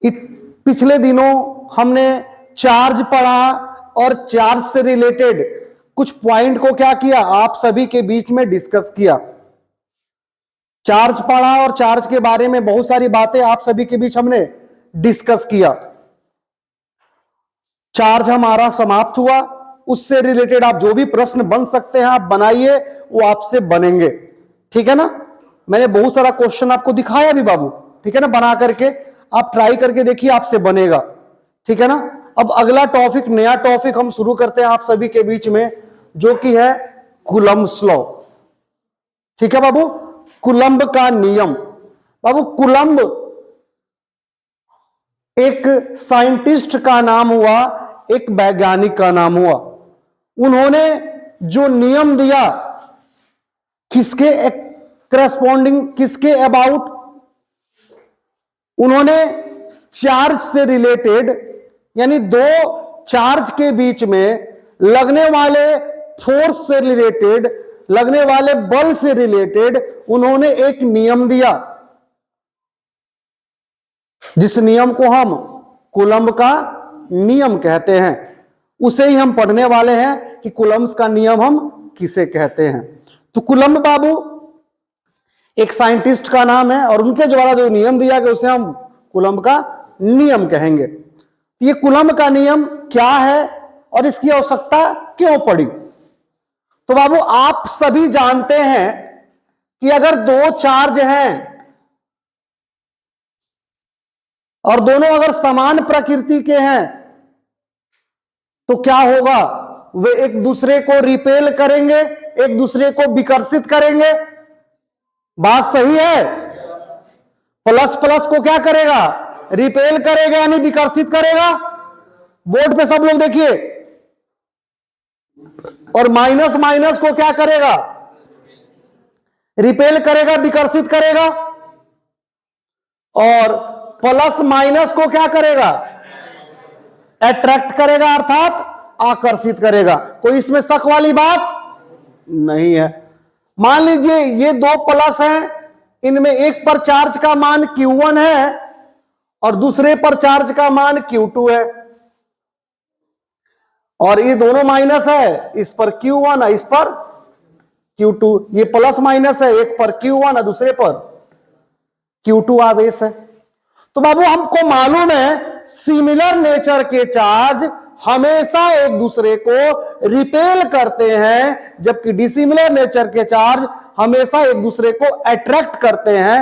पिछले दिनों हमने चार्ज पढ़ा और चार्ज से रिलेटेड कुछ पॉइंट को क्या किया, आप सभी के बीच में डिस्कस किया। चार्ज पढ़ा और चार्ज के बारे में बहुत सारी बातें आप सभी के बीच हमने डिस्कस किया। चार्ज हमारा समाप्त हुआ, उससे रिलेटेड आप जो भी प्रश्न बन सकते हैं आप बनाइए, वो आपसे बनेंगे, ठीक है ना। मैंने बहुत सारा क्वेश्चन आपको दिखाया भी बाबू, ठीक है ना, बना करके आप ट्राई करके देखिए, आपसे बनेगा, ठीक है ना। अब अगला टॉपिक, नया टॉपिक हम शुरू करते हैं आप सभी के बीच में, जो कि है कूलम्ब्स लॉ, ठीक है बाबू। कूलम्ब का नियम। बाबू कूलम्ब एक साइंटिस्ट का नाम हुआ, एक वैज्ञानिक का नाम हुआ। उन्होंने जो नियम दिया, किसके करस्पॉन्डिंग, किसके अबाउट, उन्होंने चार्ज से रिलेटेड, यानी दो चार्ज के बीच में लगने वाले फोर्स से रिलेटेड, लगने वाले बल से रिलेटेड उन्होंने एक नियम दिया, जिस नियम को हम कूलम्ब का नियम कहते हैं। उसे ही हम पढ़ने वाले हैं कि कूलम्ब्स का नियम हम किसे कहते हैं। तो कूलम्ब बाबू एक साइंटिस्ट का नाम है और उनके द्वारा जो नियम दिया गया उसे हम कूलम्ब का नियम कहेंगे। ये कूलम्ब का नियम क्या है और इसकी आवश्यकता क्यों पड़ी? तो बाबू आप सभी जानते हैं कि अगर दो चार्ज हैं और दोनों अगर समान प्रकृति के हैं तो क्या होगा, वे एक दूसरे को रिपेल करेंगे, एक दूसरे को विकर्षित करेंगे। बात सही है? प्लस प्लस को क्या करेगा, रिपेल करेगा, यानी विकर्षित करेगा। बोर्ड पे सब लोग देखिए। और माइनस माइनस को क्या करेगा, रिपेल करेगा, विकर्षित करेगा। और प्लस माइनस को क्या करेगा, अट्रैक्ट करेगा, अर्थात आकर्षित करेगा। कोई इसमें शक वाली बात नहीं है। मान लीजिए ये दो प्लस हैं, इनमें एक पर चार्ज का मान Q1 है और दूसरे पर चार्ज का मान Q2 है, और ये दोनों माइनस है, इस पर Q1 है, इस पर Q2। ये प्लस माइनस है, एक पर Q1 है, दूसरे पर Q2 आवेश है। तो बाबू हमको मालूम है सिमिलर नेचर के चार्ज हमेशा एक दूसरे को रिपेल करते हैं, जबकि डिसिमिलर नेचर के चार्ज हमेशा एक दूसरे को अट्रैक्ट करते हैं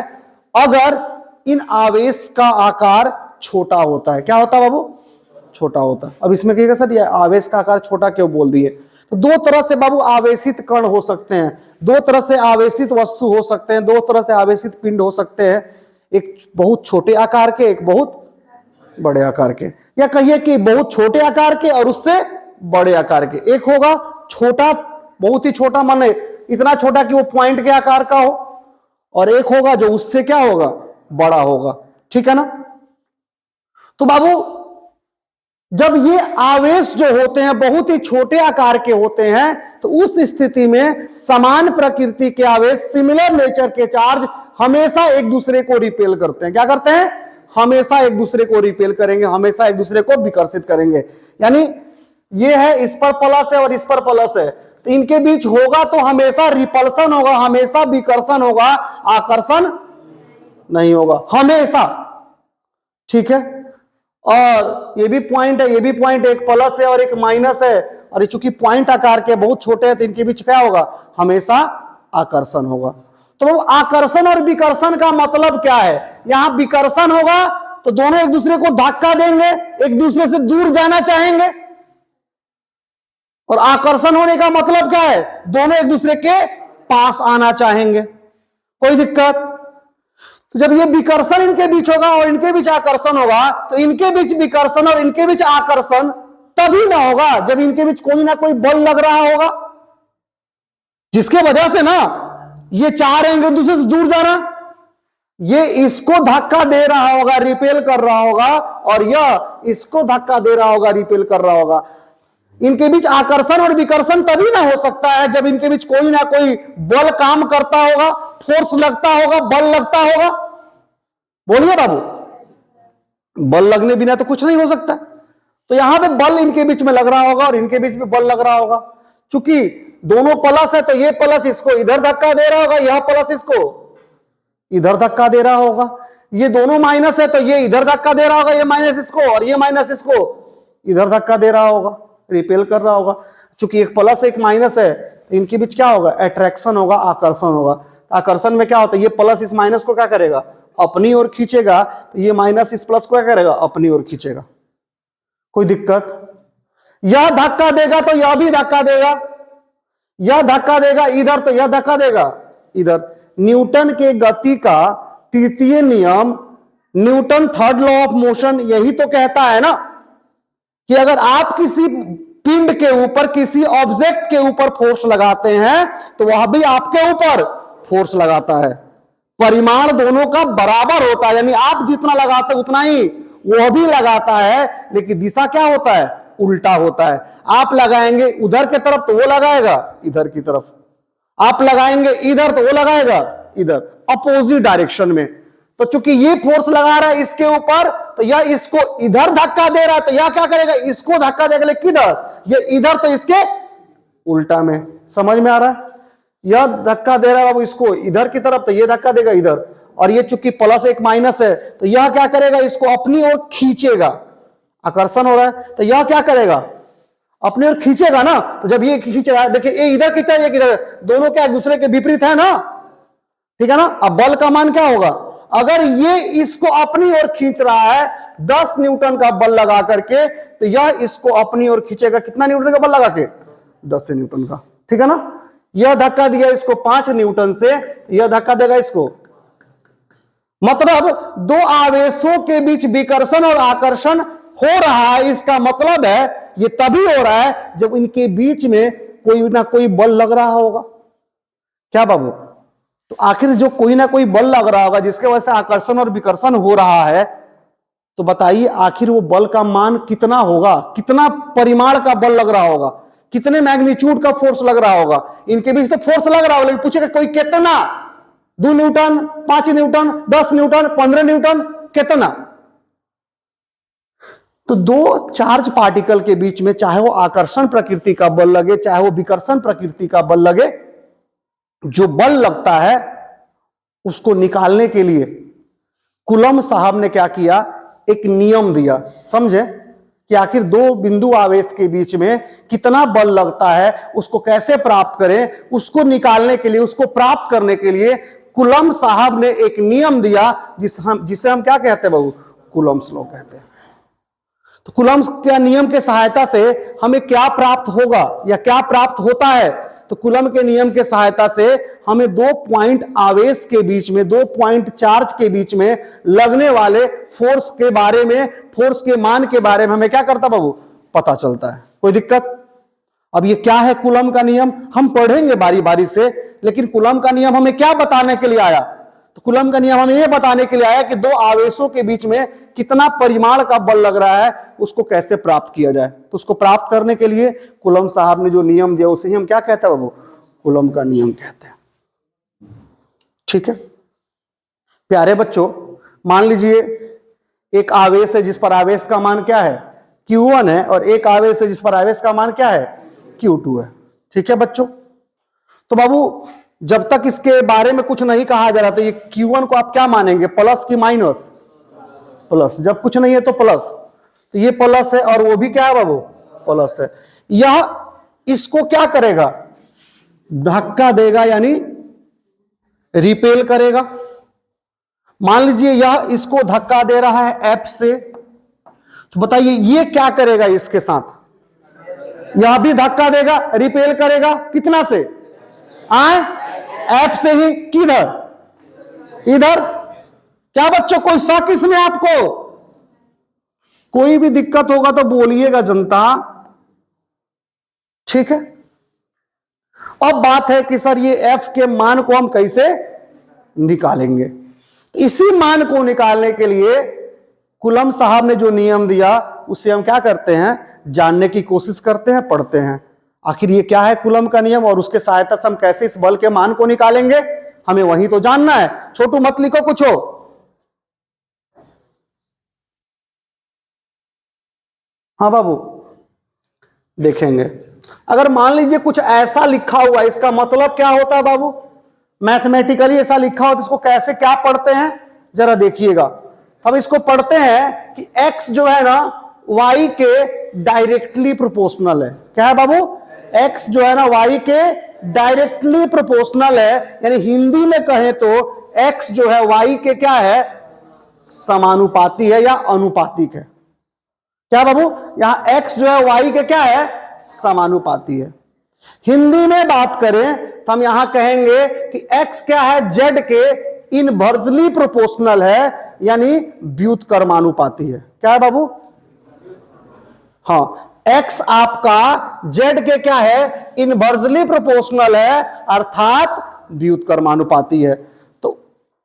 अगर इन आवेश का आकार छोटा होता है। क्या होता है बाबू, छोटा होता है। अब इसमें कहिएगा सर ये आवेश का आकार छोटा क्यों बोल दिए? तो दो तरह से बाबू आवेशित कण हो सकते हैं, दो तरह से आवेशित वस्तु हो सकते हैं, दो तरह से आवेशित पिंड हो सकते हैं, एक बहुत छोटे आकार के, एक बहुत बड़े आकार के, या कहिए कि बहुत छोटे आकार के और उससे बड़े आकार के। एक होगा छोटा, बहुत ही छोटा, माने इतना छोटा कि वो पॉइंट के आकार का हो, और एक होगा जो उससे क्या होगा, बड़ा होगा, ठीक है ना। तो बाबू जब ये आवेश जो होते हैं बहुत ही छोटे आकार के होते हैं, तो उस स्थिति में समान प्रकृति के आवेश, सिमिलर नेचर के चार्ज हमेशा एक दूसरे को रिपेल करते हैं। क्या करते हैं, हमेशा एक दूसरे को रिपेल करेंगे, हमेशा एक दूसरे को विकर्षित करेंगे। यानी ये है, इस पर प्लस है और इस पर प्लस है, तो इनके बीच होगा तो हमेशा रिपल्सन होगा, हमेशा विकर्षण होगा, आकर्षण नहीं होगा, हमेशा, ठीक है। और ये भी पॉइंट है, ये भी पॉइंट, एक प्लस है और एक माइनस है, और ये चूंकि पॉइंट आकार के बहुत छोटे हैं तो इनके बीच क्या होगा, हमेशा आकर्षण होगा। तो आकर्षण और विकर्षण का मतलब क्या है? यहां विकर्षण होगा तो दोनों एक दूसरे को धक्का देंगे, एक दूसरे से दूर जाना चाहेंगे, और आकर्षण होने का मतलब क्या है, दोनों एक दूसरे के पास आना चाहेंगे। कोई दिक्कत? तो जब ये विकर्षण इनके बीच होगा और इनके बीच आकर्षण होगा, तो इनके बीच विकर्षण और इनके बीच आकर्षण तभी ना होगा जब इनके बीच कोई ना कोई बल लग रहा होगा, जिसके वजह से ना ये चाह रहे हैं एक दूसरे से दूर जाना। ये इसको धक्का दे रहा होगा, रिपेल कर रहा होगा, और यह इसको धक्का दे रहा होगा, रिपेल कर रहा होगा। इनके बीच आकर्षण और विकर्षण तभी ना हो सकता है जब इनके बीच कोई ना कोई बल काम करता होगा, फोर्स लगता होगा, बल लगता होगा। बोलिए बाबू। बल लगने बिना तो कुछ नहीं हो सकता। तो यहां पे बल इनके बीच में लग रहा होगा और इनके बीच में बल लग रहा होगा। चूंकि दोनों प्लस है तो ये प्लस इसको इधर धक्का दे रहा होगा, यह प्लस इसको इधर धक्का दे रहा होगा। ये दोनों माइनस है तो ये इधर धक्का दे रहा होगा, ये माइनस इसको, और ये माइनस इसको इधर धक्का दे रहा होगा, रिपेल कर रहा होगा। चूंकि एक प्लस एक माइनस है तो इनके बीच क्या होगा, अट्रैक्शन होगा, आकर्षण होगा। आकर्षण में क्या होता है, ये प्लस इस माइनस को क्या करेगा, अपनी ओर खींचेगा, तो ये माइनस इस प्लस को क्या करेगा, अपनी ओर खींचेगा। कोई दिक्कत? यह धक्का देगा तो यह भी धक्का देगा, यह धक्का देगा इधर तो यह धक्का देगा इधर। न्यूटन के गति का तृतीय नियम, Newton third law of motion यही तो कहता है ना कि अगर आप किसी पिंड के ऊपर, किसी ऑब्जेक्ट के ऊपर फोर्स लगाते हैं तो वह भी आपके ऊपर फोर्स लगाता है। परिमाण दोनों का बराबर होता है, यानी आप जितना लगाते हैं उतना ही वह भी लगाता है, लेकिन दिशा क्या होता है, उल्टा होता है। आप लगाएंगे उधर की तरफ तो वो लगाएगा इधर की तरफ, आप लगाएंगे इधर तो वो लगाएगा इधर, अपोजिट डायरेक्शन में। तो चूंकि ये फोर्स लगा रहा है इसके ऊपर तो यह इसको इधर धक्का दे रहा है, तो यह क्या करेगा, इसको धक्का देगा, लेकिन किधर, ये इधर तो इसके उल्टा में। समझ में आ रहा है? यह धक्का दे रहा है बाबू इसको इधर की तरफ तो ये धक्का देगा इधर, और ये चूंकि प्लस एक माइनस है तो यह क्या करेगा, इसको अपनी ओर खींचेगा। आकर्षण हो रहा है तो यह क्या करेगा, अपनी ओर खींचेगा ना। तो जब ये खींच रहा है, देखिए ये इधर खींचा है, ये किधर, दोनों क्या एक दूसरे के विपरीत है ना, ठीक है ना। अब बल का मान क्या होगा, अगर ये इसको अपनी ओर खींच रहा है 10 न्यूटन का बल लगा करके, तो यह इसको अपनी ओर खींचेगा कितना न्यूटन का बल लगा के, 10 न्यूटन का, ठीक है ना। यह धक्का दिया इसको 5 न्यूटन से, यह धक्का देगा इसको। मतलब दो आवेशों के बीच विकर्षण और आकर्षण हो रहा है। इसका मतलब है ये तभी हो रहा है जब इनके बीच में कोई ना कोई बल लग रहा होगा। क्या बाबू? तो आखिर जो कोई ना कोई बल लग रहा होगा जिसके वजह से आकर्षण और विकर्षण हो रहा है, तो बताइए आखिर वो बल का मान कितना होगा, कितना परिमाण का बल लग रहा होगा, कितने मैग्नीट्यूड का फोर्स लग रहा होगा। इनके बीच तो फोर्स लग रहा होगा, लेकिन पूछेगा कोई कितना, 2 न्यूटन, 5 न्यूटन, 10 न्यूटन, 15 न्यूटन, कितना। तो दो चार्ज पार्टिकल के बीच में चाहे वो आकर्षण प्रकृति का बल लगे चाहे वो विकर्षण प्रकृति का बल लगे, जो बल लगता है उसको निकालने के लिए कूलम्ब साहब ने क्या किया, एक नियम दिया। समझे कि आखिर दो बिंदु आवेश के बीच में कितना बल लगता है, उसको कैसे प्राप्त करें, उसको निकालने के लिए, उसको प्राप्त करने के लिए कूलम्ब साहब ने एक नियम दिया जिसे हम क्या कहते हैं बाबू, कूलम्ब्स लॉ कहते हैं। तो कूलम्ब के नियम के सहायता से हमें क्या प्राप्त होगा या क्या प्राप्त होता है, तो कूलम्ब के नियम के सहायता से हमें 2 पॉइंट आवेश के बीच में, 2 पॉइंट चार्ज के बीच में लगने वाले फोर्स के बारे में, फोर्स के मान के बारे में हमें क्या करता बाबू, पता चलता है। कोई दिक्कत? अब ये क्या है कूलम्ब का नियम, हम पढ़ेंगे बारी बारी से, लेकिन कूलम्ब का नियम हमें क्या बताने के लिए आया, तो कूलम्ब का नियम हमें यह बताने के लिए आया कि दो आवेशों के बीच में कितना परिमाण का बल लग रहा है, उसको कैसे प्राप्त किया जाए। तो उसको प्राप्त करने के लिए कूलम्ब साहब ने जो नियम दिया उसे ही हम क्या कहते हैं बाबू, कूलम्ब का नियम कहते हैं। ठीक है प्यारे बच्चों, मान लीजिए एक आवेश है जिस पर आवेश का मान क्या है, Q1 है, और एक आवेश है जिस पर आवेश का मान क्या है, Q2 है। ठीक है बच्चों, तो बाबू जब तक इसके बारे में कुछ नहीं कहा जा रहा तो ये Q1 को आप क्या मानेंगे, प्लस की माइनस? प्लस। जब कुछ नहीं है तो प्लस, तो ये प्लस है और वो भी क्या है बाबू, प्लस है। यह इसको क्या करेगा, धक्का देगा, यानी रिपेल करेगा। मान लीजिए यह इसको धक्का दे रहा है F से, तो बताइए ये क्या करेगा इसके साथ, यह भी धक्का देगा, रिपेल करेगा, कितना से, F से ही, किधर, इधर। क्या बच्चों कोई शक इसमें आपको? कोई भी दिक्कत होगा तो बोलिएगा जनता। ठीक है, अब बात है कि सर ये F के मान को हम कैसे निकालेंगे। इसी मान को निकालने के लिए कूलम्ब साहब ने जो नियम दिया उसे हम क्या करते हैं, जानने की कोशिश करते हैं, पढ़ते हैं। आखिर ये क्या है कूलम्ब का नियम और उसके सहायता से हम कैसे इस बल के मान को निकालेंगे, हमें वही तो जानना है। छोटू मत लिखो कुछ हो। हाँ बाबू, देखेंगे अगर मान लीजिए कुछ ऐसा लिखा हुआ, इसका मतलब क्या होता है बाबू? मैथमेटिकली ऐसा लिखा हो तो इसको कैसे क्या पढ़ते हैं जरा देखिएगा। हम इसको पढ़ते हैं कि x जो है ना y के डायरेक्टली प्रोपोर्शनल है। क्या है बाबू? x जो है ना y के डायरेक्टली प्रोपोर्शनल है, यानी हिंदी में कहें तो x जो है y के क्या है? समानुपाती है या अनुपातिक है। क्या बाबू? यहां x जो है y के क्या है? समानुपाती है। हिंदी में बात करें तो हम यहां कहेंगे कि x क्या है? z के इनवर्सली प्रोपोर्शनल है, यानी व्युत्क्रमानुपाती है। क्या है बाबू? हाँ, x आपका z के क्या है? इनवर्सली प्रोपोर्शनल है, अर्थात व्युत्क्रमानुपाती है। तो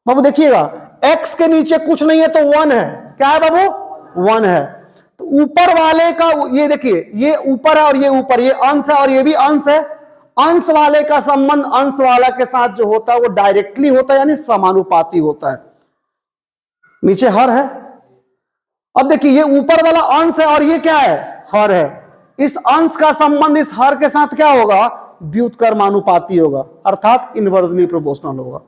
बाबू देखिएगा, x के नीचे कुछ नहीं है तो 1 है। क्या है बाबू? 1 है। तो ऊपर वाले का ये देखिए, ये ऊपर है और ये ऊपर, ये अंश है और ये भी अंश है। अंश वाले का संबंध अंश वाला के साथ जो होता है वो डायरेक्टली होता है, यानी समानुपाती होता है। नीचे हर है। अब देखिए, ये ऊपर वाला अंश है और ये क्या है? हर है। इस अंश का संबंध इस हर के साथ क्या होगा? व्युत्क्रमानुपाती होगा, अर्थात इनवर्सली प्रोपोर्शनल होगा।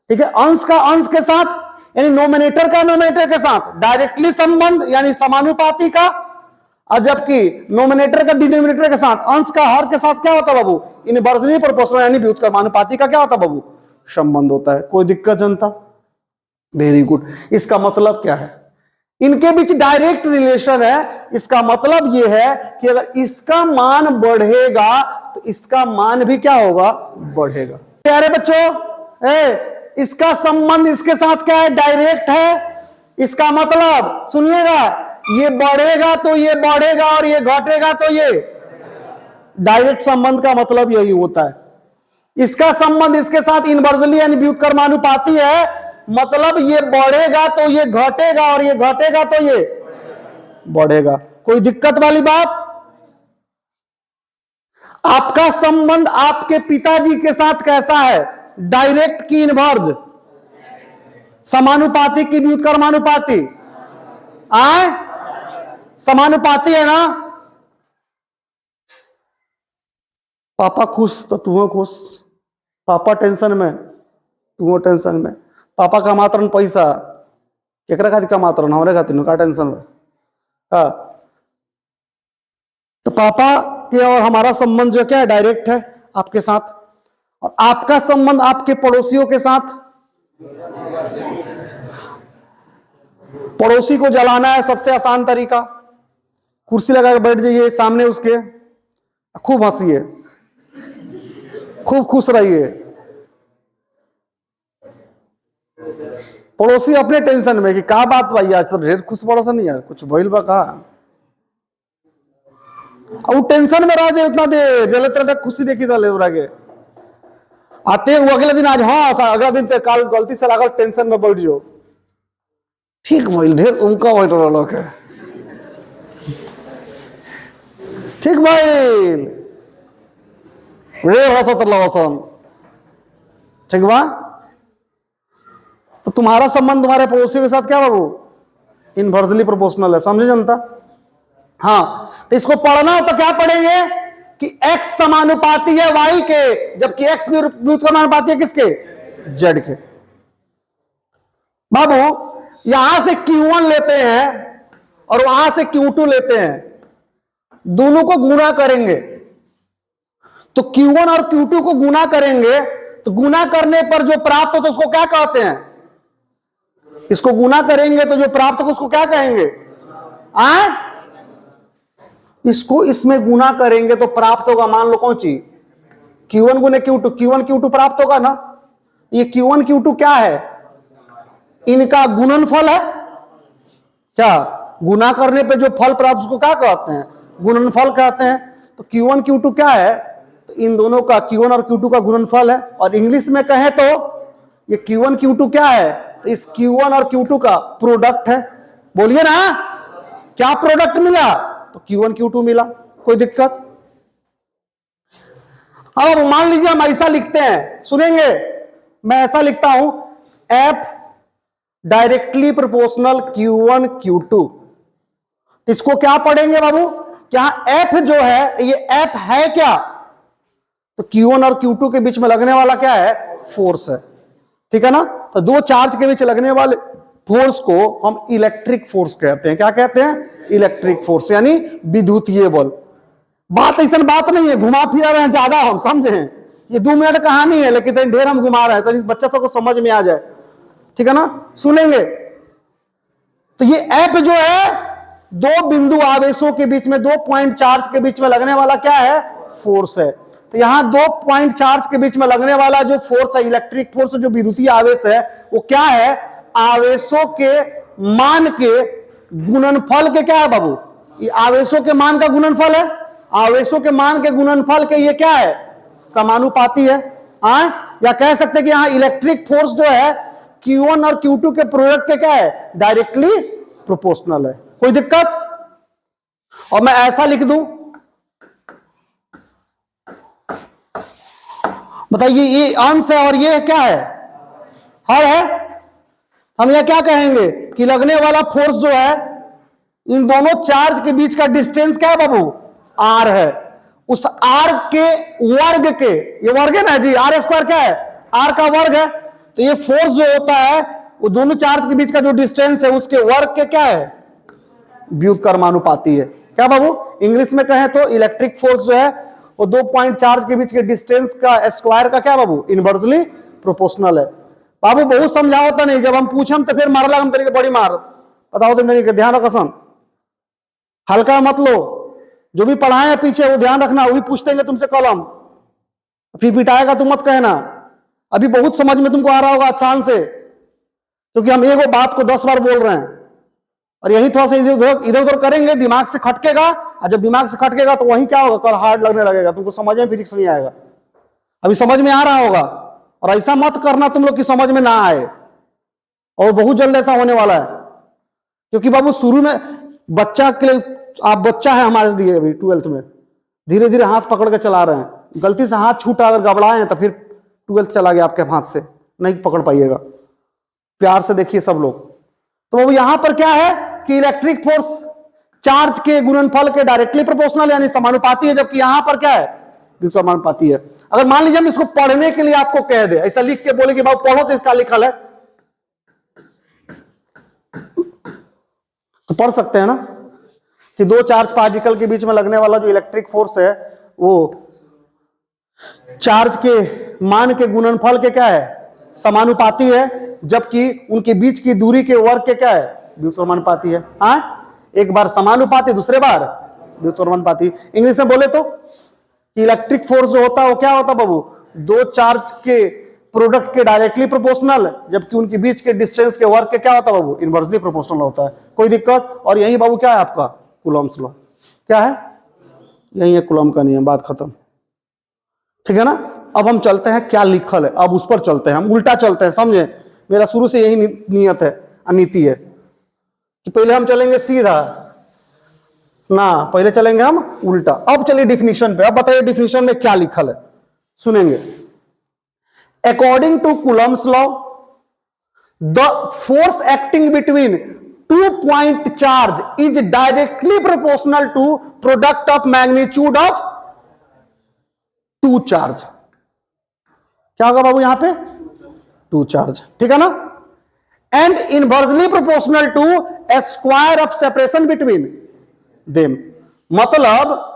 ठीक है, अंश का अंश के साथ यानी नोमिनेटर का नोमिनेटर के साथ डायरेक्टली संबंध यानी समानुपाती का, और जबकि नोमिनेटर का डिनोमिनेटर के साथ, अंश का हर के साथ क्या होता है बाबू? इनवर्सली प्रोपोर्शनल यानी व्युत्क्रमानुपाती का क्या होता है बाबू? संबंध होता है। कोई दिक्कत जनता? Very good. इसका मतलब क्या है? इनके बीच डायरेक्ट रिलेशन है। इसका मतलब यह है कि अगर इसका मान बढ़ेगा तो इसका मान भी क्या होगा? बढ़ेगा। प्यारे बच्चों, इसका संबंध इसके साथ क्या है? डायरेक्ट है। इसका मतलब सुनिएगा, ये बढ़ेगा तो ये बढ़ेगा और ये घटेगा तो ये, डायरेक्ट संबंध का मतलब यही होता है। इसका संबंध इसके साथ इनवर्सली यानी व्युत्क्रमानुपाती है, मतलब ये बढ़ेगा तो ये घटेगा और ये घटेगा तो ये बढ़ेगा। कोई दिक्कत वाली बात? आपका संबंध आपके पिताजी के साथ कैसा है? डायरेक्ट की इनवर्स? समानुपाती की व्युत्क्रमानुपाती? आए समानुपाती है ना? पापा खुश तो तू खुश, पापा टेंशन में तू टेंशन में। पापा का मात्र पैसा केकरा खातिर का मात्र हमारे खातिर का टेंशन में का। तो पापा के और हमारा संबंध जो क्या है? डायरेक्ट है आपके साथ। और आपका संबंध आपके पड़ोसियों के साथ, पड़ोसी को जलाना है सबसे आसान तरीका, कुर्सी लगा के बैठ जाइए सामने उसके, खूब हंसिए, खूब खुश रहिए। पड़ोसी अपने टेंशन में कि का बात भाई आज तो ढेर खुश पड़ोसा नहीं यार, कुछ भइल बा का? अब वो टेंशन में रह जाए उतना देर, जलते तक खुशी देखी था ले के आते वो अगले दिन आज हाँ अगला दिन तो काल गलती से लागल टेंशन में बैठ जाओ। ठीक भइल, ढेर उनका बैठ रहा है, ठीक भइल, रे हंसत लवसन, ठीक बा। तो तुम्हारा संबंध तुम्हारे पड़ोसियों के साथ क्या बाबू? इनवर्सली प्रोपोर्शनल है। समझे जनता? हाँ, तो इसको पढ़ना हो तो क्या पढ़ेंगे कि x समानुपाती है y के, जबकि x व्युत्क्रमानुपाती है किसके? z के। बाबू यहां से q1 लेते हैं और वहां से q2 लेते हैं, दोनों को गुना करेंगे तो q1 और q2 को गुना करेंगे तो गुना करने पर जो प्राप्त होता है उसको क्या कहते हैं? इसको गुना करेंगे तो जो प्राप्त होगा उसको क्या कहेंगे? इसको इसमें गुना करेंगे तो प्राप्त होगा, मान लो कौन चीज? Q1 गुने Q2, Q1 Q2 प्राप्त होगा ना। ये Q1 Q2 क्या है? इनका गुणनफल है। क्या गुना करने पे जो फल प्राप्त उसको क्या कहते हैं? गुणनफल कहते हैं। तो Q1 Q2 क्या है? तो इन दोनों का Q1 और Q2 का गुणनफल है। और इंग्लिश में कहें तो ये Q1 Q2 क्या है? तो इस Q1 और Q2 का प्रोडक्ट है। बोलिए ना, क्या प्रोडक्ट मिला? तो Q1 Q2 मिला। कोई दिक्कत? अब मान लीजिए हम ऐसा लिखते हैं, सुनेंगे, मैं ऐसा लिखता हूं F directly proportional Q1 Q2। इसको क्या पढ़ेंगे बाबू? क्या F जो है ये F है क्या? तो Q1 और Q2 के बीच में लगने वाला क्या है? फोर्स है। ठीक है ना? तो दो चार्ज के बीच लगने वाले फोर्स को हम इलेक्ट्रिक फोर्स कहते हैं। क्या कहते हैं? इलेक्ट्रिक फोर्स, यानी विद्युतीय बल। बात ऐसा बात नहीं है, घुमा फिरा रहे हैं ज्यादा, हम समझे हैं ये 2 मिनट कहानी है, लेकिन ढेर हम घुमा रहे हैं तो बच्चा सबको समझ में आ जाए। ठीक है ना? सुनेंगे। तो ये F जो है दो बिंदु आवेशों के बीच में, 2 पॉइंट चार्ज के बीच में लगने वाला क्या है? फोर्स है। तो यहां 2 पॉइंट चार्ज के बीच में लगने वाला जो फोर्स है, इलेक्ट्रिक फोर्स, जो विद्युतीय आवेश है, वो क्या है? आवेशों के मान के गुणनफल के क्या है बाबू? ये आवेशों के मान का गुणनफल है। आवेशों के मान के गुणनफल के ये क्या है? समानुपाती है। या कह सकते हैं कि यहां इलेक्ट्रिक फोर्स जो है Q1 और Q2 के प्रोडक्ट के क्या है? डायरेक्टली प्रोपोर्शनल है। कोई दिक्कत? और मैं ऐसा लिख दूं, बताइए, ये अंश है और ये क्या है? हर है। हम यह क्या कहेंगे कि लगने वाला फोर्स जो है, इन दोनों चार्ज के बीच का डिस्टेंस क्या है बाबू? R है। उस R के वर्ग के, ये वर्ग है ना जी, R स्क्वायर क्या है? R का वर्ग है। तो ये फोर्स जो होता है वो दोनों चार्ज के बीच का जो डिस्टेंस है उसके वर्ग के क्या है? व्युत्क्रमानुपाती है। क्या बाबू? इंग्लिश में कहें तो इलेक्ट्रिक फोर्स जो है वो 2 पॉइंट चार्ज के बीच के डिस्टेंस का स्क्वायर का क्या बाबू? इनवर्सली प्रोपोर्शनल है। बाबू बहुत समझाओ नहीं, जब हम पूछम तो फिर मार लगा हम तरीके बड़ी मार बताओ तो तरीके, ध्यान रखो सन, हल्का मत लो। जो भी पढ़ाए हैं पीछे वो ध्यान रखना, वो भी पूछते हैं तुमसे कॉलम, फिर पिटाएगा तो मत कहना। अभी बहुत समझ में तुमको आ रहा होगा आसान से, क्योंकि हम एक बात को 10 बार बोल रहे हैं, और यही थोड़ा सा इधर उधर करेंगे, दिमाग से खटकेगा, और जब दिमाग से खटकेगा तो वही क्या होगा? कल हार्ड लगने लगेगा, तुमको समझ में फिजिक्स नहीं आएगा। अभी समझ में आ रहा होगा, और ऐसा मत करना तुम लोग की समझ में ना आए, और बहुत जल्द ऐसा होने वाला है। क्योंकि बाबू शुरू में बच्चा के लिए, आप बच्चा है हमारे लिए अभी 12th में, धीरे धीरे हाथ पकड़ के चला रहे हैं। गलती से हाथ छूटा अगर गबड़ाए हैं तो फिर 12th चला गया आपके हाथ से, नहीं पकड़ पाइएगा। प्यार से देखिए सब लोग। तो बाबू यहां पर क्या है कि इलेक्ट्रिक फोर्स चार्ज के गुणनफल के डायरेक्टली प्रोपोर्शनल यानी समानुपाती है, जबकि यहां पर क्या है? व्युत्क्रमानुपाती है। अगर मान लीजिए हम इसको पढ़ने के लिए आपको कह दे, ऐसा लिख के बोले कि बाबू पढ़ो तो इसका लिखल है, तो पढ़ सकते हैं ना कि 2 चार्ज पार्टिकल के बीच में लगने वाला जो इलेक्ट्रिक फोर्स है वो चार्ज के मान के गुणनफल के क्या है? समानुपाती है, जबकि उनके बीच की दूरी के वर्ग के क्या है? व्युत्क्रमानुपाती है। एक बार समानुपाती, दूसरे बार व्युत्क्रमानुपाती। इंग्लिश में बोले तो इलेक्ट्रिक फोर्स जो होता है वो क्या होता है बाबू? 2 चार्ज के प्रोडक्ट के डायरेक्टली प्रोपोर्शनल, जबकि उनके बीच के डिस्टेंस के वर्ग के क्या होता है बाबू? इनवर्सली प्रोपोर्शनल होता है। कोई दिक्कत? और यही बाबू क्या है आपका? Coulomb's law. क्या है? यही है कूलॉम का नियम, बात खत्म। ठीक है ना? अब हम चलते हैं क्या लिखल है, अब उस पर चलते हैं, हम उल्टा चलते हैं, समझे? मेरा शुरू से यही नियत है, नीति है कि पहले हम चलेंगे सीधा ना, पहले चलेंगे हम उल्टा। अब चलिए डिफिनीशन पे। अब बताइए डिफिनीशन में क्या लिखल है, सुनेंगे। According to Coulomb's law, the force acting between 2 point charge is directly proportional to product of magnitude of 2 charge. क्या होगा बाबू यहां पे? 2 चार्ज। ठीक है ना? And inversely proportional to a square of separation between them. मतलब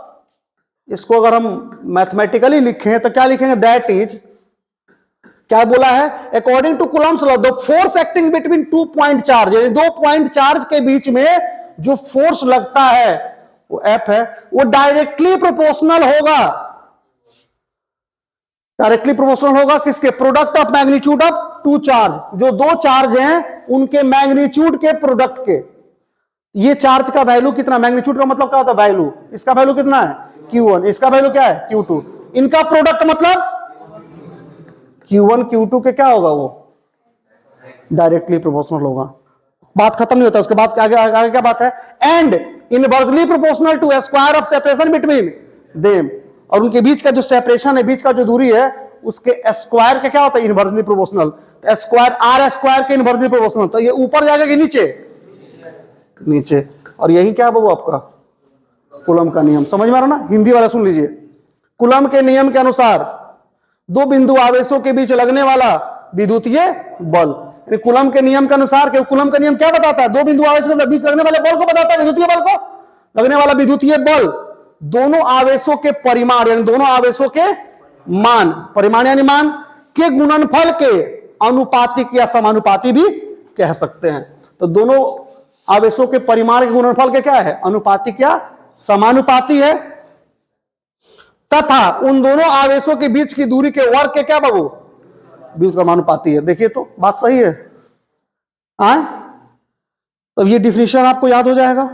इसको अगर हम मैथमेटिकली लिखें तो क्या लिखेंगे? दैट इज, क्या बोला है? According to Coulomb's law, the force acting between 2 point charge, यानी 2 पॉइंट चार्ज के बीच में जो फोर्स लगता है वो F है, वो डायरेक्टली प्रोपोर्शनल होगा। डायरेक्टली प्रोपोर्शनल होगा किसके? Product of magnitude of 2 charge, जो 2 चार्ज हैं उनके मैग्नीट्यूड के प्रोडक्ट के। ये चार्ज का वैल्यू कितना? मैग्नीट्यूड का मतलब क्या होता है? वैल्यू। इसका वैल्यू कितना है? Q1। इसका वैल्यू क्या है? Q2। इनका प्रोडक्ट मतलब Q1 Q2 के क्या होगा? वो डायरेक्टली प्रोपोर्शनल होगा। बात खत्म नहीं होता, उसके बाद आगे क्या बात है? And inversely proportional to square of separation between them, और उनके बीच का जो सेपरेशन है, बीच का जो दूरी है, उसके स्क्वायर का क्या होता है? Inversely proportional. Square R square के इनवर्सली प्रोपोर्शनल। तो ये ऊपर जाएगा कि नीचे? नीचे। और यही क्या है बाबू आपका कूलम का नियम समझ में आ रहा ना। हिंदी वाला सुन लीजिए। कूलम के नियम के अनुसार दो बिंदु आवेशों के बीच लगने वाला विद्युतीय बल, कूलम के नियम के अनुसार, कूलम का नियम क्या बताता है? दो बिंदु आवेशों के बीच लगने वाले बल को बताता है, विद्युतीय बल को। लगने वाला विद्युतीय बल दोनों आवेशों के परिमाण यानी दोनों आवेशों के मान, परिमाण यानी मान के गुणनफल के अनुपातिक या समानुपाती भी कह सकते हैं। तो दोनों आवेशों के परिमाण के गुणनफल के क्या है? अनुपातिक या समानुपाती है। तथा उन दोनों आवेशों के बीच की दूरी के वर्ग के क्या बाबू? व्युत्क्रमानुपाती है। देखिए तो बात सही है। तो ये डिफिनेशन आपको याद हो जाएगा,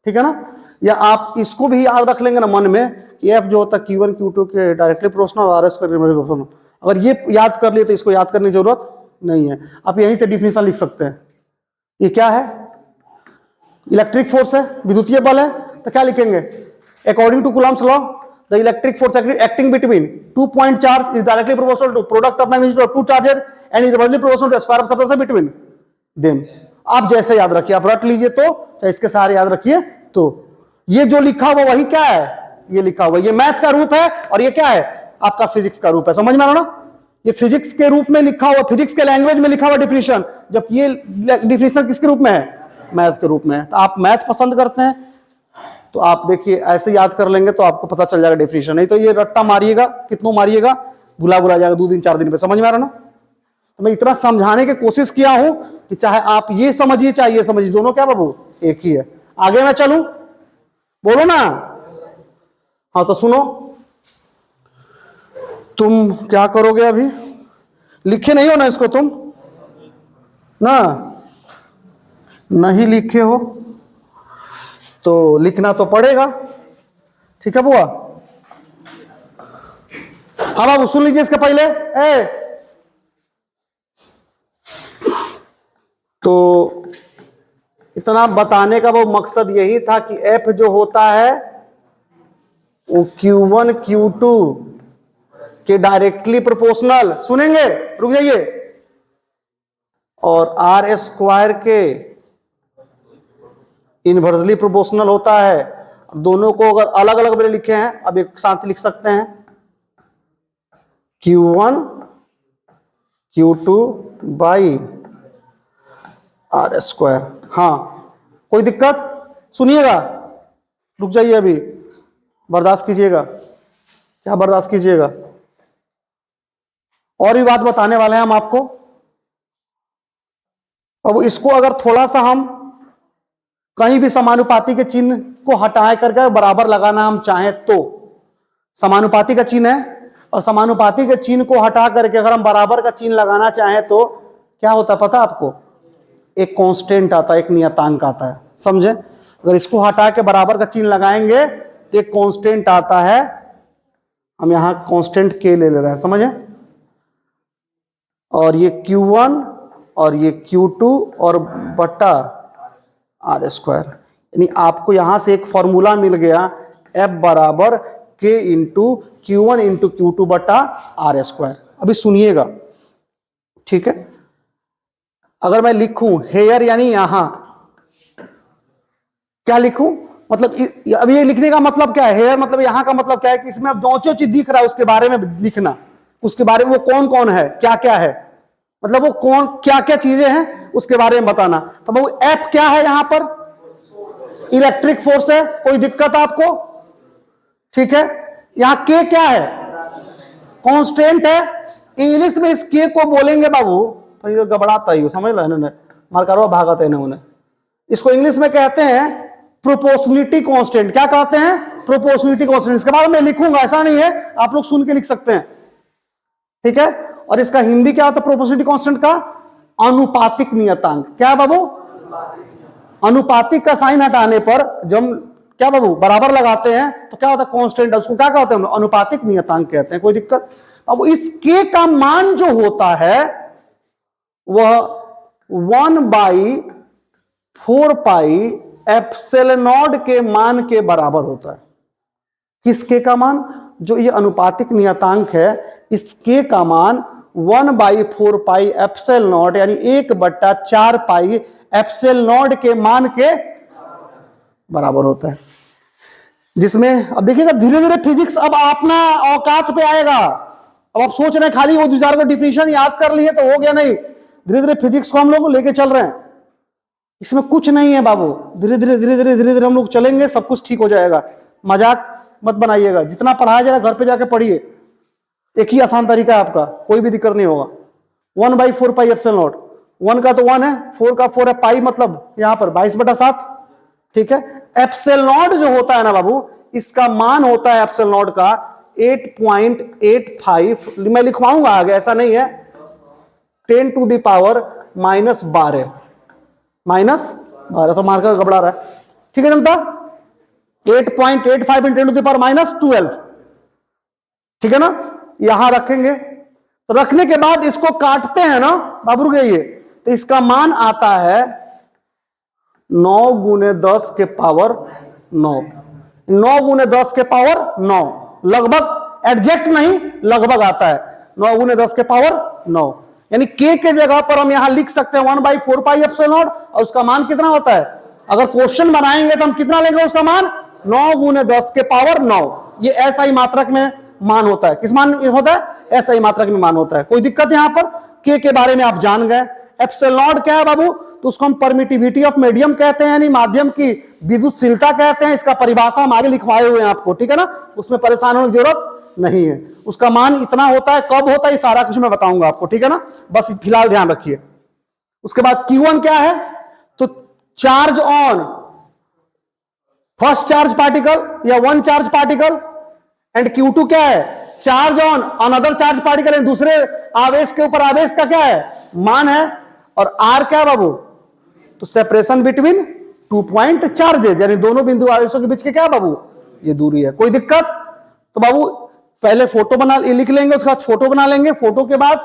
ठीक है ना। या आप इसको भी याद रख लेंगे ना मन में कि एफ जो होता है Q1 Q2 के डायरेक्टली प्रोपोर्शनल और RS प्रोपोर्शनल। अगर ये याद कर लिए तो इसको याद करने की जरूरत नहीं है। आप यहीं से डिफिनेशन लिख सकते हैं। ये क्या है? इलेक्ट्रिक फोर्स है, विद्युतीय बल है। तो क्या लिखेंगे? According to Coulomb's law the electric force acting between 2 point charge is directly proportional to product of magnitude of 2 charges and is reversely proportional to square of substance between them. आप जैसे याद रखिए, आप रट लीजिए तो, चाहे इसके सारे याद रखिए तो। ये जो लिखा हुआ वही क्या है? ये लिखा हुआ, ये मैथ का रूप है और ये क्या है? आपका फिजिक्स का रूप है। समझ में आ रहा ना? ये फिजिक्स के रूप में लिखा हुआ, फिजिक्स के लैंग्वेज में लिखा हुआ डिफिनेशन, जब ये डिफिनेशन किसके रूप में है? मैथ के रूप में है। तो आप मैथ पसंद करते हैं तो आप देखिए ऐसे याद कर लेंगे तो आपको पता चल जाएगा डिफिनेशन। नहीं तो ये रट्टा मारिएगा, कितनों मारिएगा, भुला जाएगा 2 दिन 4 दिन पे। समझ में आ रहा ना? तो मैं इतना समझाने की कोशिश किया हूं कि चाहे आप ये समझिए चाहे ये समझिए, दोनों क्या बाबू? एक ही है। आगे मैं चलूं? बोलो ना। हाँ तो सुनो, तुम क्या करोगे अभी? लिखे नहीं हो ना इसको तुम ना? नहीं लिखे हो तो लिखना तो पड़ेगा, ठीक है बुआ? हाँ बाबू सुन लीजिए इसके पहले। तो इतना बताने का वो मकसद यही था कि एफ जो होता है वो Q1 Q2 के डायरेक्टली प्रोपोर्शनल, सुनेंगे रुक जाइए, और R स्क्वायर के इनवर्सली प्रोपोर्शनल होता है। दोनों को अगर अलग अलग मैंने लिखे हैं, अब एक साथ लिख सकते हैं Q1 Q2 by R square. हाँ कोई दिक्कत? सुनिएगा, रुक जाइए, अभी बर्दाश्त कीजिएगा। क्या बर्दाश्त कीजिएगा? और भी बात बताने वाले हैं हम आपको। अब इसको अगर थोड़ा सा हम कहीं भी समानुपाती के चिन्ह को हटाए करके बराबर लगाना हम चाहें तो, समानुपाती का चिन्ह है और समानुपाती के चिन्ह को हटा करके अगर हम बराबर का चिन्ह लगाना चाहें तो क्या होता है पता आपको? एक कांस्टेंट आता है, एक नियतांक आता है। समझे? अगर इसको हटा के बराबर का चिन्ह लगाएंगे तो एक कांस्टेंट आता है, हम यहां कांस्टेंट के ले रहे हैं, समझे? और ये Q1 और ये Q2 और बट्टा R स्क्वायर, यानी आपको यहां से एक फॉर्मूला मिल गया F बराबर K into Q1 into Q2 बट्टा R स्क्वायर। अभी सुनिएगा, ठीक है? अगर मैं लिखूं हेयर यानी यहां, क्या लिखूं? मतलब अभी ये लिखने का मतलब क्या है? हेयर मतलब यहां का मतलब क्या है कि इसमें अब जो चीज दिख रहा है उसके बारे में लिखना, उसके बारे में वो कौन कौन है, क्या क्या है, मतलब वो कौन क्या क्या चीजें हैं उसके बारे में बताना। तो वो एफ क्या है? यहां पर इलेक्ट्रिक फोर्स है। कोई दिक्कत आपको? ठीक है। यहां के क्या है? कांस्टेंट है। इंग्लिश में इस के को बोलेंगे बाबू, पर ये गबड़ाता ही, समझ लो इन्होंने, मारकारवा भागत है इन्होंने। इसको इंग्लिश में कहते हैं प्रोपोर्शनलिटी कांस्टेंट। क्या कहते हैं? Proportionality constant. इसके बाद मैं लिखूंगा, ऐसा नहीं है, आप लोग सुन के लिख सकते हैं, ठीक है? और इसका हिंदी क्या होता है प्रोपोर्शनलिटी कांस्टेंट का? अनुपातिक नियतांक। क्या बाबू? अनुपातिक का साइन हटाने पर जब क्या बाबू बराबर लगाते हैं तो क्या होता है? कांस्टेंट। उसको क्या कहते हैं? अनुपातिक नियतांक कहते हैं। कोई दिक्कत? अब इस के का मान जो होता है वह 1/4 पाई एप्सिलॉन के मान के बराबर होता है। किस के का मान? जो ये अनुपातिक नियतांक है, इस के का मान 1/4 पाई एप्सिलॉन यानी 1/4 पाई एप्सिलॉन के मान के बराबर होता है। जिसमें अब देखिएगा धीरे धीरे फिजिक्स अब अपना औकात पे आएगा। अब आप सोच रहे हैं खाली वो दो चार को डिफिनेशन याद कर लिए तो हो गया, नहीं, धीरे धीरे फिजिक्स को हम लोग लेके चल रहे हैं। इसमें कुछ नहीं है बाबू, धीरे धीरे धीरे धीरे धीरे धीरे हम लोग चलेंगे, सब कुछ ठीक हो जाएगा। मजाक मत बनाइएगा, जितना पढ़ाया जाएगा घर पे जाके पढ़िए। एक ही आसान तरीका है आपका, कोई भी दिक्कत नहीं होगा। 1/4 पाई एप्सिलॉन नॉट, 1 का तो 1 है, 4 का 4 है, पाई मतलब यहां पर 22/7, ठीक है। एप्सिलॉन नॉट जो होता है ना बाबू, इसका मान होता है एप्सिलॉन नॉट का 8.85, मैं लिखवाऊंगा आगे, ऐसा नहीं है, 10 टू द पावर -12, -12 तो मार्कर घबरा रहा है, ठीक है जनता। 8.85 × 10 टू द पावर -12, ठीक है ना, यहां रखेंगे। तो रखने के बाद इसको काटते हैं ना बाबू, रुक जाइए, तो इसका मान आता है 9 × 10 के पावर 9, 9 × 10 के पावर 9, लगभग, एग्जैक्ट नहीं, लगभग आता है 9 × 10 के पावर 9। यानी k के जगह पर हम यहां लिख सकते हैं 1/4 पाई एप्सिलॉन नॉट, और उसका मान कितना होता है, अगर क्वेश्चन बनाएंगे तो हम कितना लेंगे उसका मान, 9 × 10 के पावर 9। ये ऐसा ही मात्रक में मान होता है, किस मान होता है, ऐसा ही मात्रक में मान होता है। कोई दिक्कत यहां पर, k के बारे में आप जान गए। एप्सिलॉन नॉट क्या है बाबू, तो उसको हम परमिटिविटी ऑफ मीडियम कहते हैं, यानी माध्यम की विद्युतशीलता कहते हैं। इसका परिभाषा हम आगे लिखवाए हुए हैं आपको, ठीक है ना, उसमें परेशान होने की जरूरत नहीं है। उसका मान इतना होता है, कब होता है, सारा कुछ मैं बताऊंगा आपको, ठीक है ना, बस फिलहाल ध्यान रखिए। उसके बाद Q1 क्या है, तो charge on first charge particle या one charge particle, and Q2 क्या है, charge on another charge particle, दूसरे आवेश के ऊपर आवेश का क्या है, मान है। और R क्या है बाबू, तो सेपरेशन बिटवीन 2 पॉइंट चार्जेज, यानी दोनों बिंदु आवेशों के बीच के क्या है बाबू, ये दूरी है। कोई दिक्कत, तो बाबू पहले फोटो बना लिख लेंगे, उसके बाद फोटो बना लेंगे, फोटो के बाद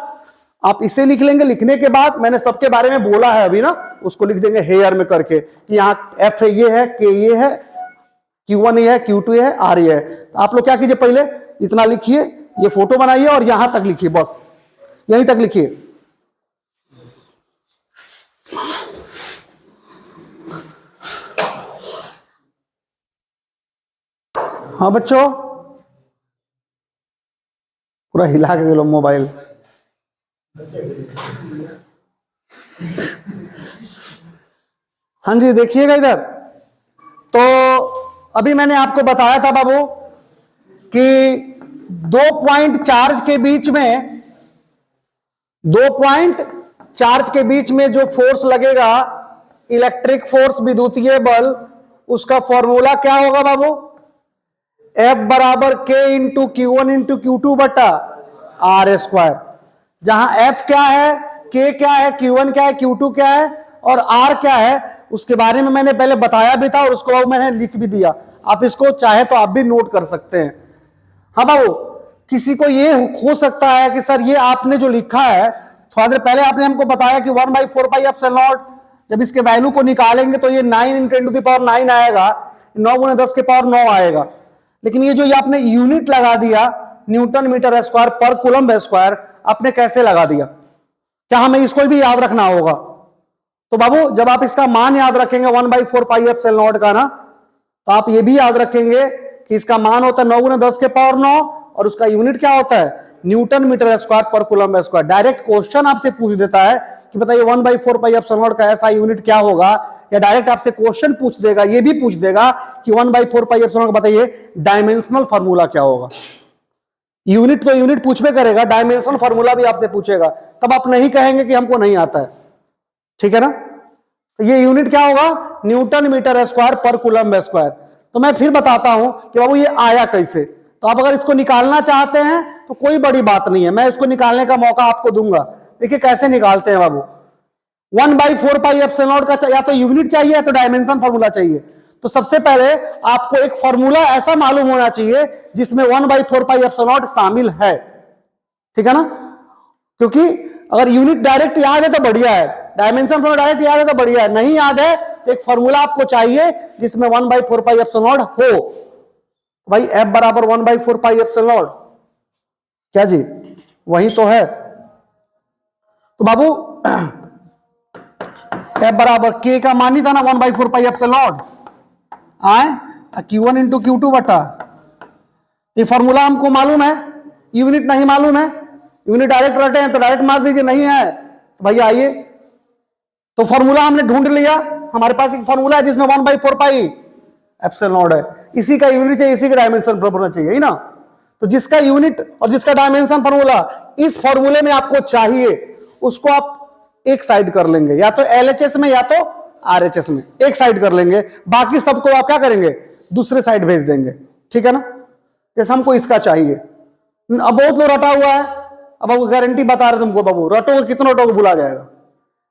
आप इसे लिख लेंगे। लिखने के बाद मैंने सबके बारे में बोला है अभी ना, उसको लिख देंगे हेयर में करके कि यहाँ F है, ये है, K ये है, Q1 ये है, Q2 ये है, R ये है। तो आप लोग क्या कीजिए, पहले इतना लिखिए, ये फोटो बनाइए और यहां तक लिखिए, बस यहीं तक लिखिए। हाँ बच्चों, पूरा हिला के लो मोबाइल। हाँ जी, देखिएगा इधर। तो अभी मैंने आपको बताया था बाबू कि 2 पॉइंट चार्ज के बीच में, 2 पॉइंट चार्ज के बीच में जो फोर्स लगेगा, इलेक्ट्रिक फोर्स, विद्युतीय बल, उसका फॉर्मूला क्या होगा बाबू, F बराबर K × Q1 × Q2 बटा R²। जहां F क्या है, K क्या है, Q1 क्या है, Q2 क्या है और R क्या है, उसके बारे में मैंने पहले बताया भी था और उसको मैंने लिख भी दिया। आप इसको चाहे तो आप भी नोट कर सकते हैं। हाँ बाबू, किसी को ये हो सकता है कि सर ये आपने जो लिखा है, थोड़ा देर पहले आपने हमको बताया कि 1/4 पाई एप्सिलॉन नॉट, जब इसके वैल्यू को निकालेंगे तो ये 9 × 10 टू द पावर 9 आएगा, 9 × 10 के पावर 9 आएगा। लेकिन ये जो ये आपने यूनिट लगा दिया, न्यूटन मीटर स्क्वायर पर कूलम्ब स्क्वायर, आपने कैसे लगा दिया, क्या हमें इसको भी याद रखना होगा? तो बाबू जब आप इसका मान याद रखेंगे 1/4 पाई एप्सिलॉन नॉट का ना, तो आप ये भी याद रखेंगे कि इसका मान होता है 9 × 10 के पावर 9 और उसका यूनिट क्या होता है, न्यूटन मीटर स्क्वायर पर कूलम्ब स्क्वायर। डायरेक्ट क्वेश्चन आपसे पूछ देता है कि बताइए 1/4 पाई एप्सिलॉन नॉट का ऐसा यूनिट क्या होगा, या डायरेक्ट आपसे क्वेश्चन पूछ देगा, ये भी पूछ देगा कि 1/4 पाई एप्सिलॉन का बताइए डायमेंशनल फार्मूला क्या होगा। यूनिट तो यूनिट पूछबे करेगा, डायमेंशनल फार्मूला भी आपसे पूछेगा, तब आप नहीं कहेंगे कि हमको नहीं आता है, ठीक है ना। तो ये यूनिट क्या होगा, न्यूटन मीटर स्क्वायर पर कूलम्ब स्क्वायर। तो मैं फिर बताता हूं कि बाबू ये आया कैसे। तो आप अगर इसको निकालना चाहते हैं तो कोई बड़ी बात नहीं है, मैं इसको निकालने का मौका आपको दूंगा। देखिए कैसे निकालते हैं बाबू। 1/4 पाई एप्सिलॉन नॉट का या तो यूनिट चाहिए या तो डायमेंशन फार्मूला चाहिए। तो सबसे पहले आपको एक फार्मूला ऐसा मालूम होना चाहिए जिसमें 1/4 पाई एप्सिलॉन नॉट शामिल है, ठीक है ना। क्योंकि अगर यूनिट डायरेक्ट याद है तो बढ़िया है, डायमेंशन फार्मूला डायरेक्ट याद है तो बढ़िया है, नहीं याद है तो एक फार्मूला आपको चाहिए जिसमें 1/4 पाई एप्सिलॉन नॉट हो। भाई F बराबर 1/4 पाई एप्सिलॉन नॉट, क्या जी वही तो है। तो बाबू F बराबर K का मान ही था ना 1/4 पाई एप्सिलॉन नॉट आए, Q1 इंटू Q2 बटा, ये फॉर्मूला हमको मालूम है, यूनिट नहीं मालूम है, यूनिट डायरेक्ट रटे हैं तो डायरेक्ट मार दीजिए, नहीं है तो भैया आइए, तो फॉर्मूला हमने ढूंढ लिया, हमारे पास एक फॉर्मूला है जिसमें 1/4 पाई एप्सिलॉन नॉट है, इसी का यूनिट चाहिए, इसी का डायमेंशन बराबर होना चाहिए ना, तो जिसका यूनिट और जिसका डायमेंशन फॉर्मूला इस फॉर्मूले में आपको चाहिए, उसको आप एक साइड कर लेंगे, या तो LHS में या तो RHS में एक साइड कर लेंगे, बाकी सबको आप क्या करेंगे, दूसरे साइड भेज देंगे, ठीक है ना। जैसे हमको इसका चाहिए, अब बहुत लोग रटा हुआ है, अब वो गारंटी बता रहे तुमको, बाबू रटोगे कितना रटोगे भुला जाएगा,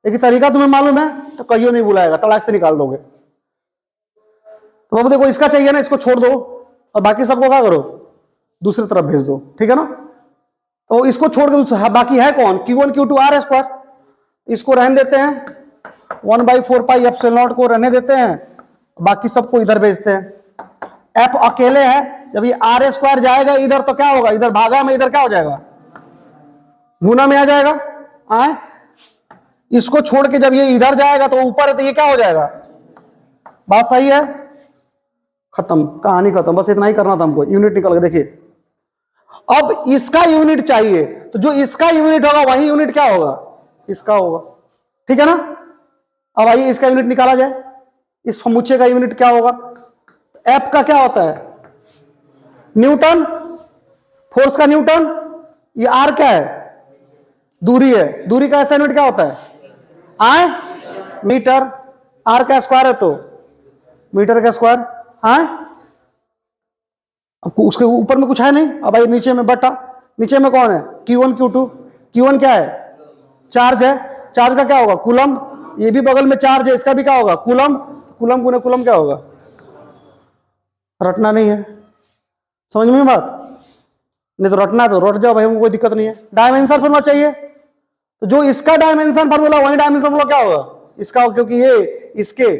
लेकिन तरीका तुम्हें मालूम है तो कहियो नहीं बुलाएगा, तड़ाक से निकाल दोगे। तो बाबू देखो इसका चाहिए ना, इसको छोड़ दो और बाकी सबको क्या करो, दूसरी तरफ भेज दो, ठीक है ना। तो इसको छोड़ के बाकी है कौन, Q1 Q2 R स्क्वायर, इसको रहने देते हैं, 1/4 पाई एप्सिलॉन नॉट को रहने देते हैं, बाकी सबको इधर भेजते हैं। F अकेले है, जब ये R स्क्वायर जाएगा इधर तो क्या होगा, इधर भागा में इधर क्या हो जाएगा, गुना में आ जाएगा, आए इसको छोड़ के जब ये इधर जाएगा तो ऊपर है तो ये क्या हो जाएगा, बात सही है, खत्म, कहानी खत्म, बस इतना ही करना था हमको, यूनिट निकल के देखिए। अब इसका यूनिट चाहिए, तो जो इसका यूनिट होगा वही यूनिट क्या होगा, इसका होगा, ठीक है ना। अब आइए इसका यूनिट निकाला जाए, इस समुच्चय का यूनिट क्या होगा, F का क्या होता है, न्यूटन, फोर्स का न्यूटन, ये R क्या है, दूरी है, दूरी का ऐसा यूनिट क्या होता है, आए मीटर, R का स्क्वायर है तो मीटर का स्क्वायर, आए अब उसके ऊपर में कुछ है नहीं, अब आइए नीचे में बटा, नीचे में कौन है, Q1 Q2, Q1 क्या है, चार्ज है, चार्ज का क्या होगा, कूलम, ये भी बगल में चार्ज है, इसका भी क्या होगा, कूलम, कूलम गुना कूलम क्या होगा, रटना नहीं है, समझ में बात, नहीं तो रटना तो रट जाओ भाई, कोई दिक्कत नहीं है। डायमेंशन फॉर्मूला चाहिए, तो जो इसका डायमेंशन फॉर्मूला वही डायमेंशन फॉर्मूला क्या होगा, इसका होगा, क्योंकि ये इसके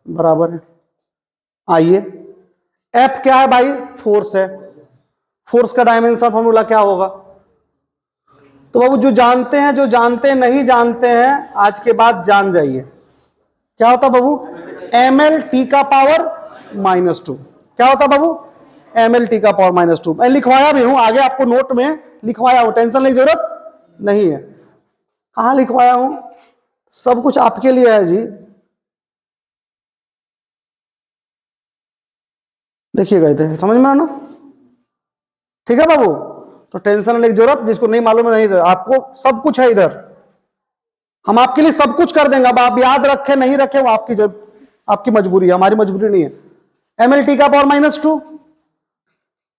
बराबर है। आइए F क्या है भाई, फोर्स है, फोर्स का डायमेंशन फॉर्मूला क्या होगा, तो बाबू जो जानते हैं, जो जानते नहीं जानते हैं आज के बाद जान जाइए, क्या होता बाबू, ml t का पावर -2, क्या होता बाबू, ml t का पावर -2, मैं लिखवाया भी हूं, आगे आपको नोट में लिखवाया हूं, टेंशन लेने की जरूरत नहीं है, कहां लिखवाया हूं, सब कुछ आपके लिए है जी, देखिएगा इधर, समझ में आना, ठीक है बाबू, तो टेंशन लेने की जरूरत, जिसको नहीं मालूम है नहीं, आपको सब कुछ है इधर, हम आपके लिए सब कुछ कर देंगे, अब आप याद रखें नहीं रखें वो आपकी मजबूरी है, हमारी मजबूरी नहीं है। ml t का पावर -2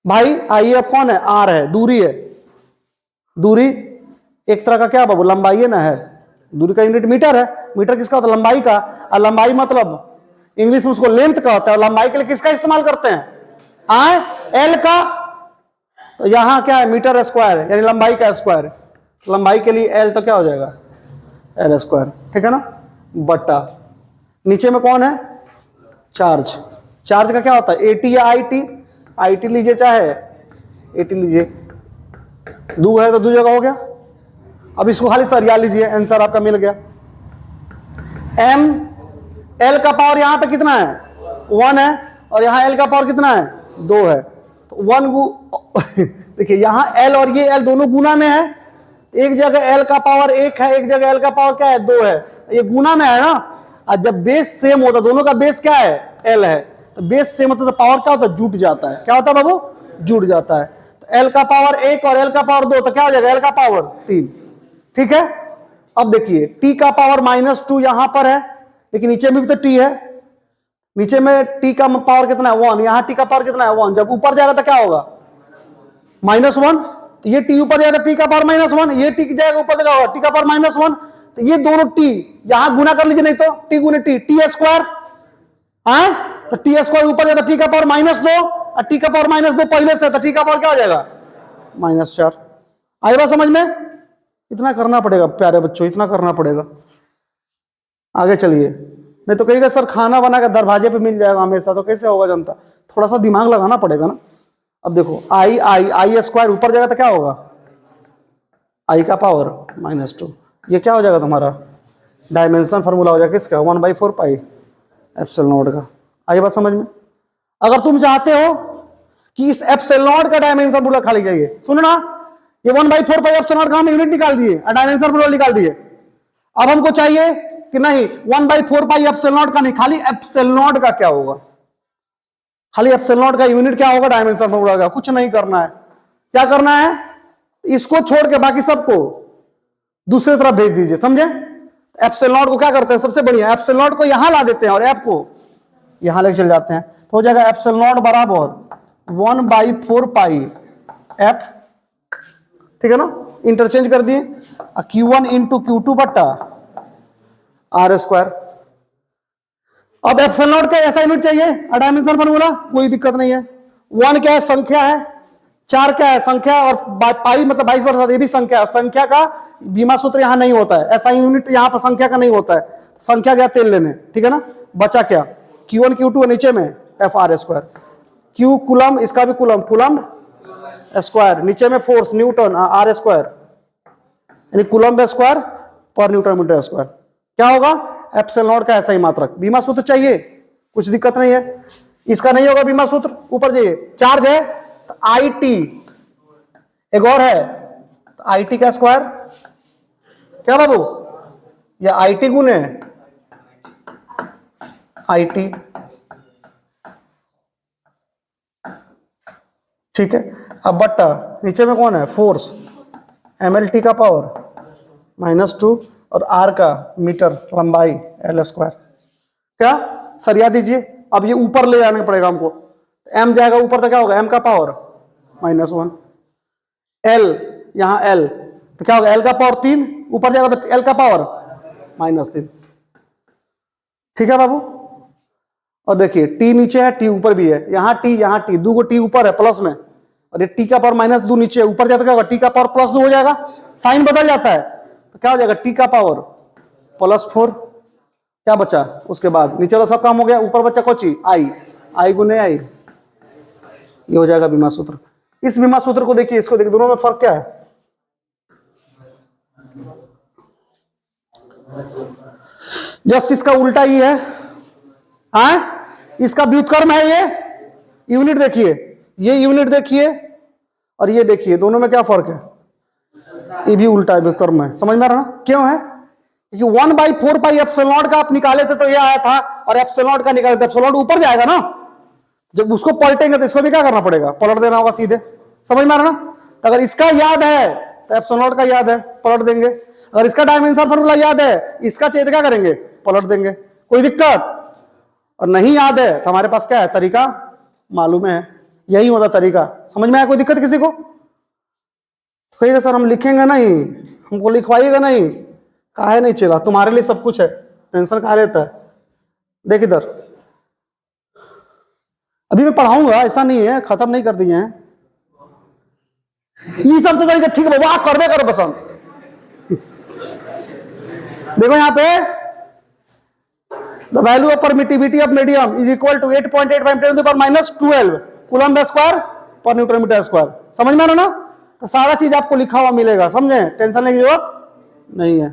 भाई, आइए अब कौन है, R है, दूरी है, दूरी एक तरह का क्या बाबू, लंबाई है ना, है, दूरी का यूनिट मीटर है, मीटर किसका होता है, लंबाई का, और लंबाई मतलब इंग्लिश में उसको लेंथ का होता है, और लंबाई के लिए किसका इस्तेमाल करते हैं, L का, तो यहां क्या है, मीटर स्क्वायर है, यानी लंबाई का स्क्वायर, लंबाई के लिए L तो क्या हो जाएगा, L स्क्वायर, ठीक है ना, बटा नीचे में कौन है, चार्ज, चार्ज का क्या होता है, AT या IT लीजिए चाहे AT लीजिए, दो है तो दो जगह हो गया, अब इसको खाली सरिया लीजिए, आंसर आपका मिल गया। L का पावर यहां पे कितना है, 1 है, और यहां L का पावर कितना है, 2 है, तो 1 देखिए यहां L और ये L दोनों गुना में है, एक जगह L का पावर 1 है, एक जगह L का पावर क्या है, 2 है, ये गुना में है ना, और जब बेस सेम होता, दोनों का बेस क्या है, L है, तो बेस सेम होता तो पावर क्या होता है, जुट जाता है, क्या होता है बाबू, जुट जाता है, तो L का पावर 1 और L का पावर 2 तो क्या हो जाएगा, L का पावर 3, ठीक है। अब देखिए T का पावर -2 यहां पर है, लेकिन नीचे में भी तो T है, नीचे में T का पावर कितना है, 1, यहां T का पावर कितना है, 1, जब ऊपर जाएगा तो क्या होगा, -1, तो ये T ऊपर जाएगा T का पावर -1, ये T जाएगा ऊपर जाएगा T का पावर -1, तो ये दोनों T यहां गुना कर लीजिए, नहीं तो T गुने T स्क्वायर, तो T स्क्वायर ऊपर जाएगा T का पावर -2, और T का पावर -2 पहले से, तो T का पावर क्या हो जाएगा, -4। आई बात समझ में, इतना करना पड़ेगा प्यारे बच्चों, इतना करना पड़ेगा, आगे चलिए, नहीं तो कहिएगा सर खाना बना के दरवाजे पे मिल जाएगा हमेशा, तो कैसे होगा जनता, थोड़ा सा दिमाग लगाना पड़ेगा ना। अब देखो आई स्क्वायर ऊपर जाएगा तो क्या होगा, आई का पावर -2, ये क्या हो जाएगा तुम्हारा, डायमेंशन फार्मूला हो जाएगा किसका, 1/4 पाई एप्सिलॉन नॉट का। आई बात समझ में, अगर तुम चाहते हो कि इस एप्सिलॉन नॉट का डायमेंशन पूरा खाली जाइए, सुनो ना, ये 1/4 पाई एप्सिलॉन नॉट का हम यूनिट निकाल दिए और डायमेंशन पूरा निकाल दिए। अब हमको चाहिए कि नहीं 1/4 पाई एप्सिलॉन नॉट का नहीं, खाली एप्सिलॉन नॉट का क्या होगा, खाली एप्सिलॉन नॉट का यूनिट क्या होगा, डायमेंशन फॉर्मूला का। कुछ नहीं करना है, क्या करना है, इसको छोड़ के बाकी सबको दूसरी तरफ भेज दीजिए, समझे। एप्सिलॉन नॉट को क्या करते हैं, सबसे बढ़िया एप्सिलॉन नॉट को यहां ला देते हैं और एफ को यहां लेके चले जाते हैं, तो हो जाएगा एप्सिलॉन नॉट बराबर 1/4 पाई एफ, ठीक है ना, इंटरचेंज कर दिए, Q1 इंटू Q2 बट्टा आर स्क्वायर। अब एप्सिलॉन नॉट का ऐसा यूनिट चाहिए, डायमेंशन फॉर्मूला कोई दिक्कत नहीं है। 1 क्या है, संख्या है, 4 क्या है, संख्या, और पाई मतलब 22 ये भी संख्या है। संख्या का बीमा सूत्र यहां नहीं होता है, ऐसा यूनिट यहां पर संख्या का नहीं होता है, संख्या गया तेल लेने, ठीक है ना। बचा क्या, Q1 Q2 नीचे में F R square, Q coulomb, इसका भी कुलम, कुलम स्क्वायर, नीचे में फोर्स न्यूटन आर स्क्वायर, यानी coulomb square per newton metre square. क्या होगा, एप्सिलॉन नॉट का ऐसा ही मात्रक। बीमा सूत्र चाहिए, कुछ दिक्कत नहीं है, इसका नहीं होगा बीमा सूत्र, ऊपर जाइए। चार्ज है तो आई टी, एक और है तो आई टी का स्क्वायर, क्या बाबू, या आई टी गुने आई टी, ठीक है। अब बट्टा नीचे में कौन है, फोर्स, MLT का पावर -2 और R का मीटर लंबाई L स्क्वायर। क्या सरिया दीजिए, अब ये ऊपर ले जाना पड़ेगा हमको, M जाएगा ऊपर तो क्या होगा, M का पावर -1, L यहां L तो क्या होगा, L का पावर 3, ऊपर जाएगा तो L का पावर -3, ठीक है बाबू। और देखिए T नीचे है, T ऊपर भी है, यहाँ T, दो को T ऊपर है प्लस में, और ये T का पावर -2 नीचे, ऊपर जाता क्या होगा, T का पावर +2 हो जाएगा, साइन बदल जाता है, तो क्या हो जाएगा, T का पावर +4, क्या बचा, उसके बाद नीचे वाला सब काम हो गया, ऊपर बचा कोची आई गुने आई, ये हो जाएगा बीमा सूत्र। इस बीमा सूत्र को देखिए, इसको देखिए, दोनों में फर्क क्या है, जस्ट इसका उल्टा ही है, इसका व्युत्क्रम है, ये यूनिट देखिए, ये यूनिट देखिए और ये देखिए, दोनों में क्या फर्क है, ये भी उल्टा है, व्युत्क्रम है, समझ में आ रहा ना, क्यों है, क्योंकि 1/4 पाई एप्सिलॉन नॉट का आप निकाले थे तो ये आया था, और एप्सिलॉन नॉट का निकाले थे, एप्सिलॉन नॉट ऊपर जाएगा ना, जब उसको पलटेंगे तो इसको भी क्या करना पड़ेगा, पलट देना होगा सीधे, समझ में आ रहा ना। तो अगर इसका याद है तो एप्सिलॉन नॉट का याद है, पलट देंगे, अगर इसका डायमेंशन फॉर्मूला याद है, इसका चाहिए क्या करेंगे, पलट देंगे, कोई दिक्कत। और नहीं याद है तो हमारे पास क्या है, तरीका मालूम है, यही होता तरीका, समझ में आया, कोई दिक्कत किसी को। कहिएगा सर हम लिखेंगे नहीं, हमको लिखवाइएगा नहीं, काहे नहीं चला, तुम्हारे लिए सब कुछ है, टेंशन काहे लेता है। देख इधर, अभी मैं पढ़ाऊंगा, ऐसा नहीं है, खत्म नहीं कर दिए हैं ये सब, तो तरीका ठीक है बाबा, करवे करो पसंद। देखो यहाँ पे the value of permittivity of medium is equal to 8.85 × 10⁻12 coulomb square per newton metre square, समझ में आ रहा ना। तो सारा चीज आपको लिखा हुआ मिलेगा, समझे, टेंशन लेने की जरूरत नहीं है।